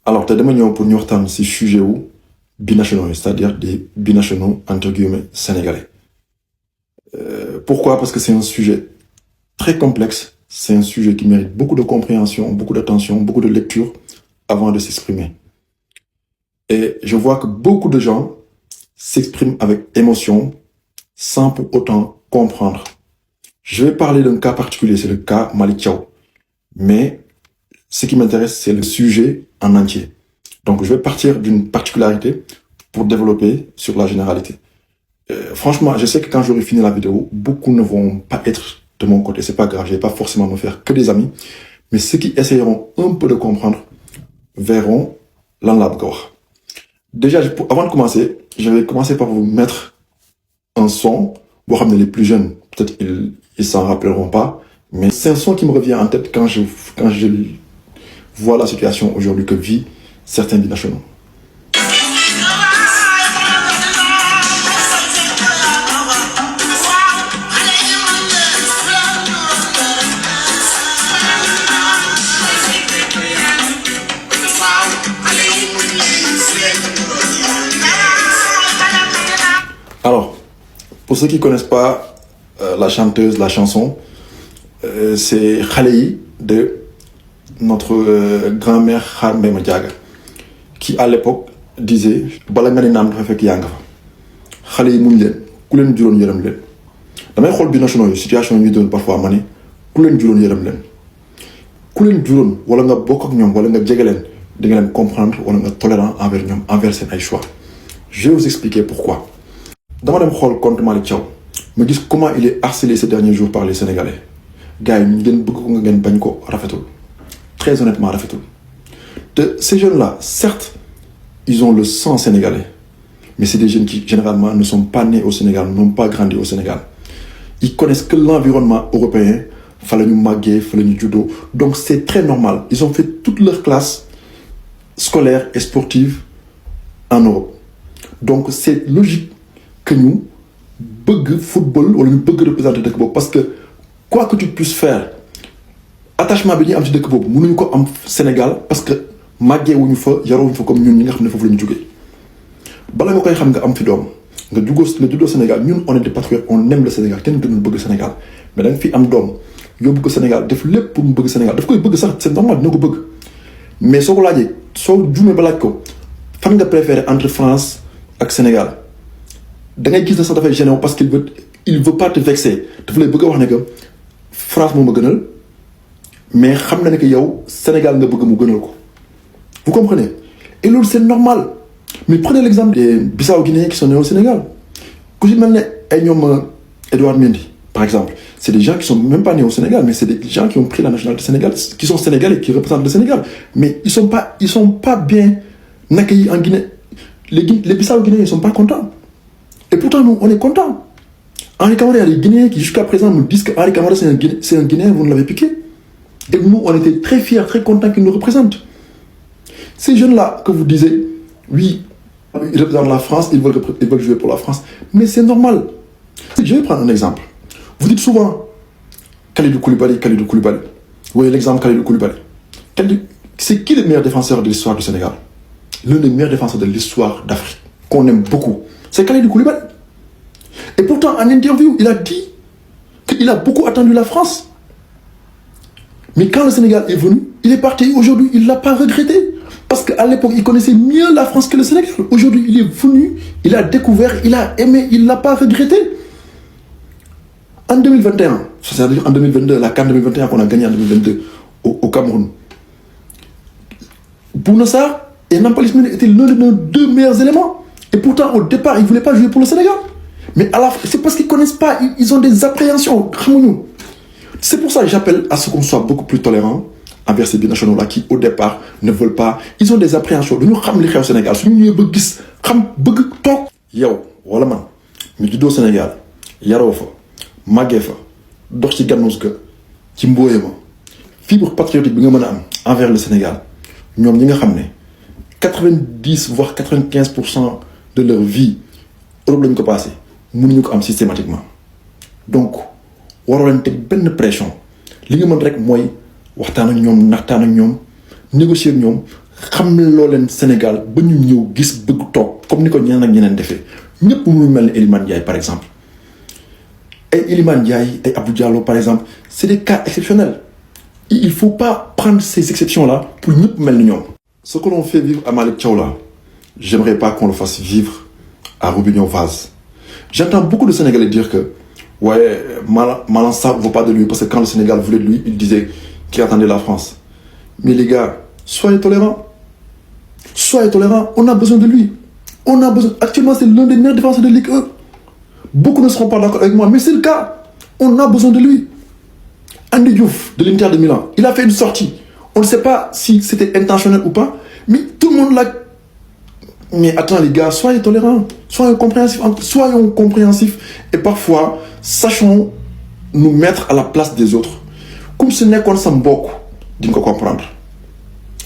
Alors tey dama ñëw pour ñu waxtaan ci sujet wu binationaux yi, c'est-à-dire des binationaux entre guillemets sénégalais. Pourquoi? Parce que c'est un sujet très complexe, c'est un sujet qui mérite beaucoup de compréhension, beaucoup d'attention, beaucoup de lecture avant de s'exprimer. Et je vois que beaucoup de gens s'expriment avec émotion sans pour autant comprendre. Je vais parler d'un cas particulier, c'est le cas Malick Thiaw. Mais ce qui m'intéresse, c'est le sujet en entier. Donc je vais partir d'une particularité pour développer sur la généralité. Franchement, je sais que quand j'aurai fini la vidéo, beaucoup ne vont pas être de mon côté. C'est pas grave, je vais pas forcément me faire que des amis. Mais ceux qui essayeront un peu de comprendre verront lan laa bëgg a wax. Déjà, avant de commencer, je vais commencer par vous mettre un son. Boo xam ne les plus jeunes, peut-être ils s'en rappelleront pas. Mais c'est un son qui me revient en tête quand je vois la situation aujourd'hui que vivent certains binationaux. Alors, pour ceux qui ne connaissent pas la chanteuse, la chanson, c'est Xale Yi de notre grand-mère Xaar Mbay Madiaga, qui à l'époque disait bala nga ne naam dafa fekk yaa nga fa xale yi muñ leen ku leen juróon yërëm leen. damay xool binationaux yi situation yi ñuy doon parfois ma ne ku leen juróon yërëm leen ku leen juróon wala nga bokk ak ñoom wala nga jege leen di nga leen comprendre wala nga tolérant envers ñoom envers seen ay choix. Je vais vous expliquer pourquoi. dama dem xool compte Malick Thiaw ma gis comment il est harcelé ces derniers jours par les Sénégalais. gars yi ñu ngeen bëgg ko nga ngeen bañ ko rafetul, très honnêtement rafetul. Ces jeunes-là, certes, ils ont le sang sénégalais, mais c'est des jeunes qui généralement ne sont pas nés au Sénégal, n'ont pas grandi au Sénégal. Ils connaissent que l'environnement européen, fallait nous maguer, fallait nous judo. Donc c'est très normal. Ils ont fait toute leur classe scolaire et sportive en Europe. Donc c'est logique que nous bug football ou nous bug représenter dëkk boobu, parce que quoi que tu puisses faire, attachement bi ñuy am ci dëkk boobu mënuñu ko am Sénégal parce que màggee wuñu fa yarawuñu fa comme ñun ñi nga xam ne foofu la ñu jógee. bala nga koy xam nga am fi doom nga juddoo Sénégal, ñun on est des patriotes, on aime le Sénégal, kenn gënul bëgg Sénégal, mais da nga fi am doom yóbbu ko Sénégal def lépp pour mu bëgg Sénégal, daf koy bëgg sax c'est normal dina ko bëgg. mais soo ko laajee soo juumee ba laaj ko fan nga préféré entre France ak Sénégal, da ngay gis ne sax dafay gêné parce qu'il veut pas te vexer, daf lay bëgg a wax ne que France moo ma gënal, mais xam na ne que yow Sénégal nga bëgg mu gënal ko. Vous comprenez? Et là, c'est normal. Mais prenez l'exemple des Bissau-Guinéens qui sont nés au Sénégal. Ku ci mel ne Edouard Mendy, par exemple, c'est des gens qui sont même pas nés au Sénégal, mais c'est des gens qui ont pris la nationalité du Sénégal, qui sont sénégalais, qui représentent le Sénégal. Mais ils sont pas bien accueillis en Guinée. Les Bissau-Guinéens, ils sont pas contents. Et pourtant, nous, on est contents. Henri Camara, il y a des Guinéens qui jusqu'à présent nous disent que Henri Camara, c'est un Guinéen, vous nous l'avez piqué. Et nous, on était très fiers, très contents qu'ils nous représentent. Ces jeunes-là que vous disiez, oui, ils représentent la France, ils veulent jouer pour la France, mais c'est normal. Je vais prendre un exemple. Vous dites souvent Kalidou Koulibaly. Vous voyez l'exemple Kalidou Koulibaly. C'est qui le meilleur défenseur de l'histoire du Sénégal? L'un des meilleurs défenseurs de l'histoire d'Afrique, qu'on aime beaucoup. C'est Kalidou Koulibaly. Et pourtant, en interview, il a dit qu'il a beaucoup attendu la France. Mais quand le Sénégal est venu, il est parti. Aujourd'hui, il ne l'a pas regretté. Parce qu'à l'époque, il connaissait mieux la France que le Sénégal. Aujourd'hui, il est venu, il a découvert, il a aimé, il ne l'a pas regretté. En 2021, c'est-à-dire en 2022, la CAN 2021 qu'on a gagné en 2022 au Cameroun, Bouna Sarr et Nampalys Mendy étaient l'un de nos deux meilleurs éléments. Et pourtant, au départ, ils ne voulaient pas jouer pour le Sénégal. Mais à la fin, c'est parce qu'ils ne connaissent pas, ils ont des appréhensions. C'est pour ça que j'appelle à ce qu'on soit beaucoup plus tolérant envers ces binationaux-là qui, au départ, ne veulent pas. Ils ont des appréhensions. Nous savons ce qui est au Sénégal. Nous savons yow wala man ñu juddoo Sénégal yaroo fa màggee fa dox ci gannus ga ci mbooye ma fibre patriotique bi nga mën a am envers le Sénégal, ñoom ñi nga xam ne 90 voire 95% de leur vie Europe lañu ko passé mënuñu ko am systématiquement. Donc waroo leen teg benn pression. Li nga mën rek mooy waxtaan ak ñoom, naxtaan ak ñoom, négocier ak ñoom, xam loo leen Sénégal ba ñu ñëw gis bëgg toog comme ni ko ñeneen ak ñeneen defee ñëpp mënul mel ni Elimane Ndiaye par exemple ay Elimane Ndiaye ay Abdou Diallo par exemple c'est des cas exceptionnels. Il faut pas prendre ces exceptions là pour ñëpp mel ni ñoom. Ce que l'on fait vivre à Malick Thiaw là, j'aimerais pas qu'on le fasse vivre à Robinho Vaz. J'entends beaucoup de Sénégalais dire que ouais, Malang Sarr ne vaut pas de lui parce que quand le Sénégal voulait de lui, il disait qu'il attendait la France. Mais les gars, soyez tolérants. Soyez tolérants. On a besoin de lui. On a besoin. Actuellement, c'est l'un des meilleurs défenseurs de Ligue 1. Beaucoup ne seront pas d'accord avec moi, mais c'est le cas. On a besoin de lui. Andy Diouf de l'Inter de Milan, il a fait une sortie. On ne sait pas si c'était intentionnel ou pas, mais tout le monde l'a. Mais attends les gars, soyez tolérants, soyons compréhensifs et parfois sachons nous mettre à la place des autres. Comme ce n'est qu'on s'en beaucoup, d'une comprendre.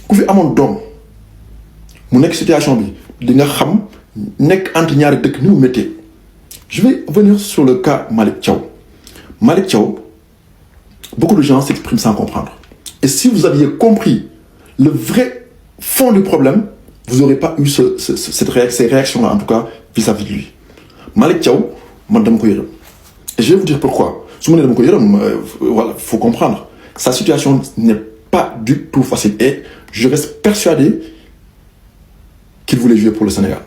Ku fi amone dom mu nek situation bi di nga xam nek entre ñaari dëkk ni mu méttee. Je vais venir sur le cas Malick Thiaw. Malick Thiaw, beaucoup de gens s'expriment sans comprendre. Et si vous aviez compris le vrai fond du problème, vous n'aurez pas eu ces réactions-là, en tout cas, vis-à-vis de lui. Malick Thiaw, madame Koyerem. Et je vais vous dire pourquoi. Si madame Koyerem, voilà, il faut comprendre. Sa situation n'est pas du tout facile. Et je reste persuadé qu'il voulait jouer pour le Sénégal.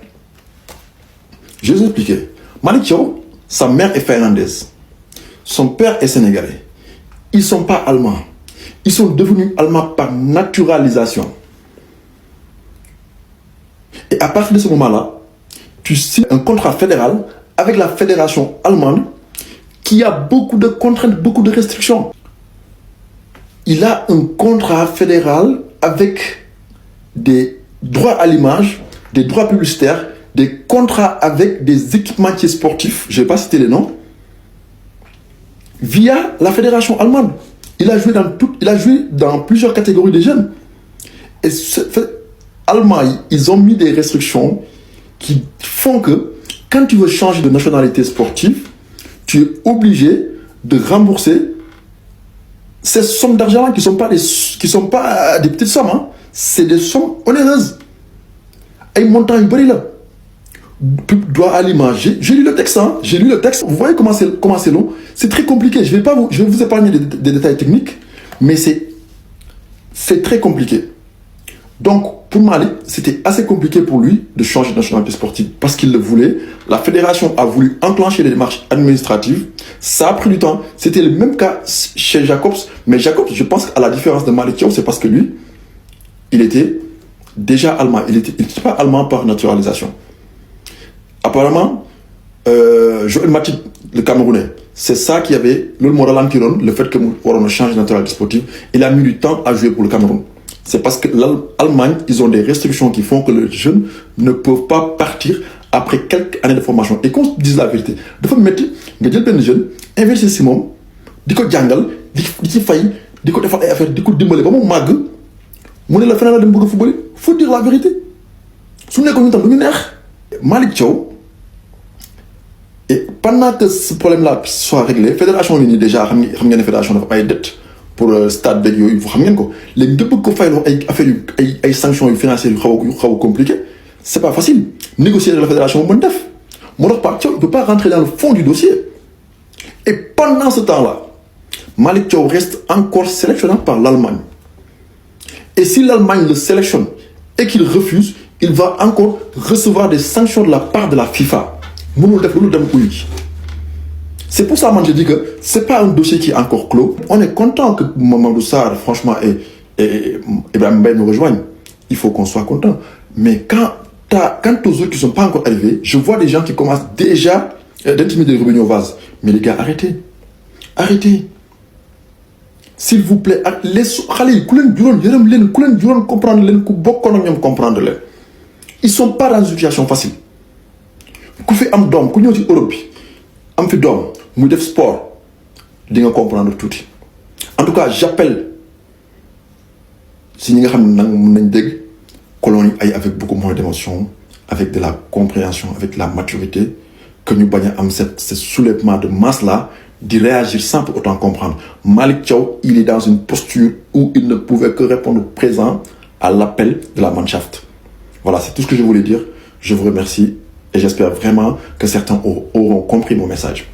Je vais vous expliquer. Malick Thiaw, sa mère est finlandaise. Son père est sénégalais. Ils ne sont pas allemands. Ils sont devenus allemands par naturalisation. Et à partir de ce moment-là, tu signes un contrat fédéral avec la fédération allemande qui a beaucoup de contraintes, beaucoup de restrictions. Il a un contrat fédéral avec des droits à l'image, des droits publicitaires, des contrats avec des équipementiers sportifs, je ne vais pas citer les noms, via la fédération allemande. Il a joué dans plusieurs catégories de jeunes. Et Allemands, ils ont mis des restrictions qui font que quand tu veux changer de nationalité sportive, tu es obligé de rembourser ces sommes d'argent qui ne sont pas des petites sommes. Hein. C'est des sommes onéreuses. Et montant là. Droit à l'image. J'ai lu le texte. Hein. J'ai lu le texte. Vous voyez comment c'est long. C'est très compliqué. Je vais vous épargner des détails techniques, mais c'est très compliqué. Donc, pour Malick, c'était assez compliqué pour lui de changer de nationalité sportive parce qu'il le voulait. La fédération a voulu enclencher les démarches administratives. Ça a pris du temps. C'était le même cas chez Jacobs. Mais Jacobs, je pense qu'à la différence de Malick Thiaw, c'est parce que lui, il était déjà allemand. Il n'était pas allemand par naturalisation. Apparemment, Joël Matip, le Camerounais, c'est ça qui avait le moral en le fait que nous change de nationalité sportive. Il a mis du temps à jouer pour le Cameroun. C'est parce que l'Allemagne, ils ont des restrictions qui font que les jeunes ne peuvent pas partir après quelques années de formation. Et qu'on se dise la vérité, de fois mettre des jeunes, investir sur moi, di ko jangal, di ci fay, di ko defal ay affaire, di ko dimbalé ba mu mag, mu ne la feneen la dem bëgg football, faut dire la vérité. Su nekkoon ñu tam du ñu neex. Malick Thiaw, et pendant que ce problème-là soit réglé, fédération yi déjà xam ngeen fédération dafa ay dette pour stade beeg yooyu xam ngeen ko léegi nga bëgg ko fayloo ay affaires yu ay sanctions financières yu xaw a compliqué, c'est pas facile. Négocier avec la fédération mën def. Moo tax Pape Thiaw ne peut pas rentrer dans le fond du dossier. Et pendant ce temps-là, Malick Thiaw reste encore sélectionné par l'Allemagne. Et si l'Allemagne le sélectionne et qu'il refuse, il va encore recevoir des sanctions de la part de la FIFA. C'est pour ça que je dis que ce n'est pas un dossier qui est encore clos. On est content que Mamadou Sarr, franchement, et Ibrahim Mbaye nous rejoignent. Il faut qu'on soit content. Mais quant aux autres qui ne sont pas encore arrivés, je vois des gens qui commencent déjà d'intimider Robinho Vaz. Mais les gars, arrêtez. Arrêtez. S'il vous plaît, les comprendre. Ils ne sont pas dans une situation facile. Ku fi am dom ku ñëw ci Europe bi am fi dom muy def sport di nga comprendre tout. En tout cas, j'appelle si ñi nga xam ne nag mën nañ dégg colonie ay avec beaucoup moins d'émotion, avec de la compréhension, avec de la maturité, que ñu bañ a am ce soulèvement de masse là, d'y réagir sans pour autant comprendre. Malick Thiaw, il est dans une posture où il ne pouvait que répondre présent à l'appel de la Mannschaft. Voilà, c'est tout ce que je voulais dire. Je vous remercie et j'espère vraiment que certains auront compris mon message.